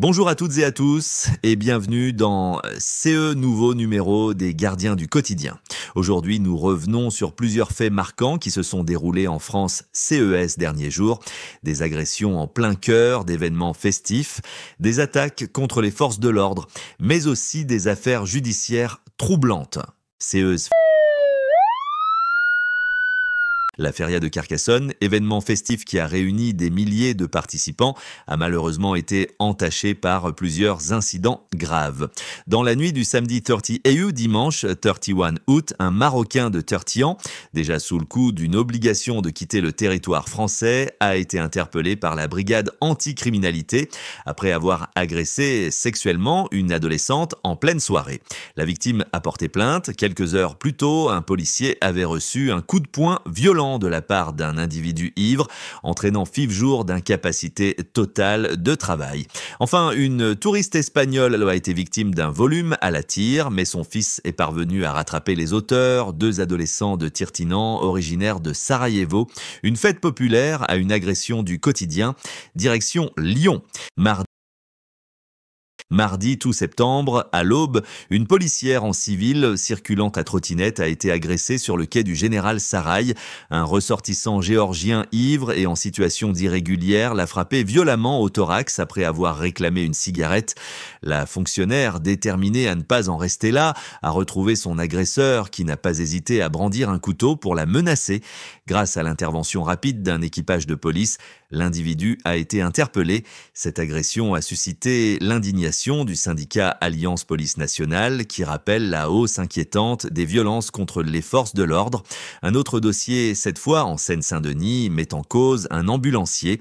Bonjour à toutes et à tous et bienvenue dans CE nouveau numéro des Gardiens du quotidien. Aujourd'hui, nous revenons sur plusieurs faits marquants qui se sont déroulés en France CES derniers jours. Des agressions en plein cœur d'événements festifs, des attaques contre les forces de l'ordre, mais aussi des affaires judiciaires troublantes. CES. La feria de Carcassonne, événement festif qui a réuni des milliers de participants, a malheureusement été entaché par plusieurs incidents graves. Dans la nuit du samedi 30 au dimanche 31 août, un Marocain de 30 ans, déjà sous le coup d'une obligation de quitter le territoire français, a été interpellé par la brigade anticriminalité après avoir agressé sexuellement une adolescente en pleine soirée. La victime a porté plainte. Quelques heures plus tôt, un policier avait reçu un coup de poing violent de la part d'un individu ivre, entraînant 6 jours d'incapacité totale de travail. Enfin, une touriste espagnole a été victime d'un volume à la tire, mais son fils est parvenu à rattraper les auteurs, 2 adolescents de Tirtinan, originaires de Sarajevo. Une fête populaire à une agression du quotidien, direction Lyon. Mardi tout septembre, à l'aube, une policière en civil circulant à trottinette a été agressée sur le quai du Général Saraï. Un ressortissant géorgien ivre et en situation d'irrégulière l'a frappé violemment au thorax après avoir réclamé une cigarette. La fonctionnaire, déterminée à ne pas en rester là, a retrouvé son agresseur qui n'a pas hésité à brandir un couteau pour la menacer. Grâce à l'intervention rapide d'un équipage de police, l'individu a été interpellé. Cette agression a suscité l'indignation du syndicat Alliance Police Nationale qui rappelle la hausse inquiétante des violences contre les forces de l'ordre. Un autre dossier, cette fois en Seine-Saint-Denis, met en cause un ambulancier.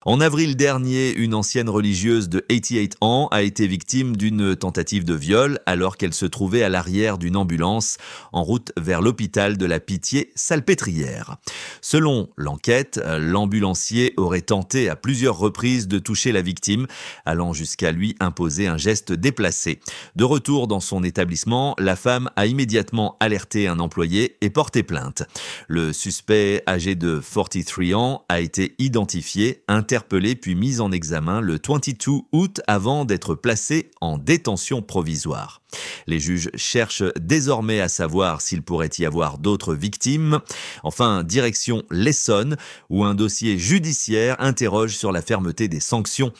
En avril dernier, une ancienne religieuse de 88 ans a été victime d'une tentative de viol alors qu'elle se trouvait à l'arrière d'une ambulance en route vers l'hôpital de la Pitié-Salpêtrière. Selon l'enquête, l'ambulancier aurait tenté à plusieurs reprises de toucher la victime, allant jusqu'à lui imposer un geste déplacé. De retour dans son établissement, la femme a immédiatement alerté un employé et porté plainte. Le suspect, âgé de 43 ans, a été identifié, interpellé puis mis en examen le 22 août avant d'être placé en détention provisoire. Les juges cherchent désormais à savoir s'il pourrait y avoir d'autres victimes. Enfin, direction l'Essonne, où un dossier judiciaire interroge sur la fermeté des sanctions.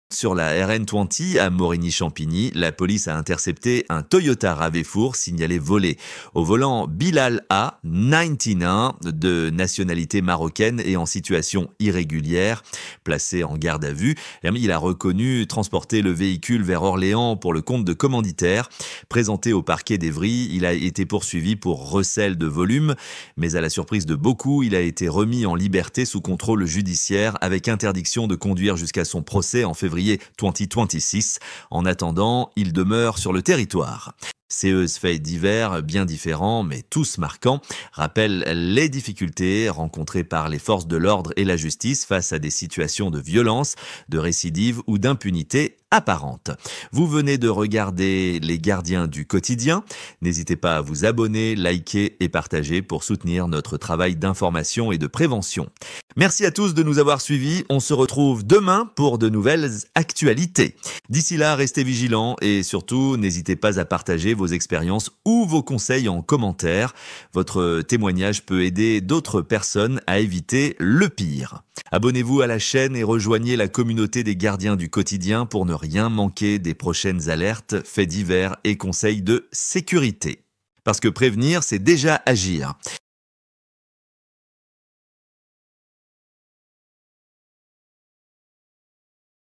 Sur la RN20 à Morigny-Champigny, la police a intercepté un Toyota RAV4 signalé volé. Au volant, Bilal A, 91, de nationalité marocaine et en situation irrégulière, placé en garde à vue. Il a reconnu transporter le véhicule vers Orléans pour le compte de commanditaire. Présenté au parquet d'Evry, il a été poursuivi pour recel de volume, mais à la surprise de beaucoup, il a été remis en liberté sous contrôle judiciaire avec interdiction de conduire jusqu'à son procès en février 2026. En attendant, il demeure sur le territoire. Ces faits divers, bien différents, mais tous marquants, rappellent les difficultés rencontrées par les forces de l'ordre et la justice face à des situations de violence, de récidive ou d'impunité apparente. Vous venez de regarder Les Gardiens du quotidien. N'hésitez pas à vous abonner, liker et partager pour soutenir notre travail d'information et de prévention. Merci à tous de nous avoir suivis. On se retrouve demain pour de nouvelles actualités. D'ici là, restez vigilants et surtout, n'hésitez pas à partager vos expériences ou vos conseils en commentaire. Votre témoignage peut aider d'autres personnes à éviter le pire. Abonnez-vous à la chaîne et rejoignez la communauté des Gardiens du quotidien pour ne rien manquer des prochaines alertes, faits divers et conseils de sécurité. Parce que prévenir, c'est déjà agir.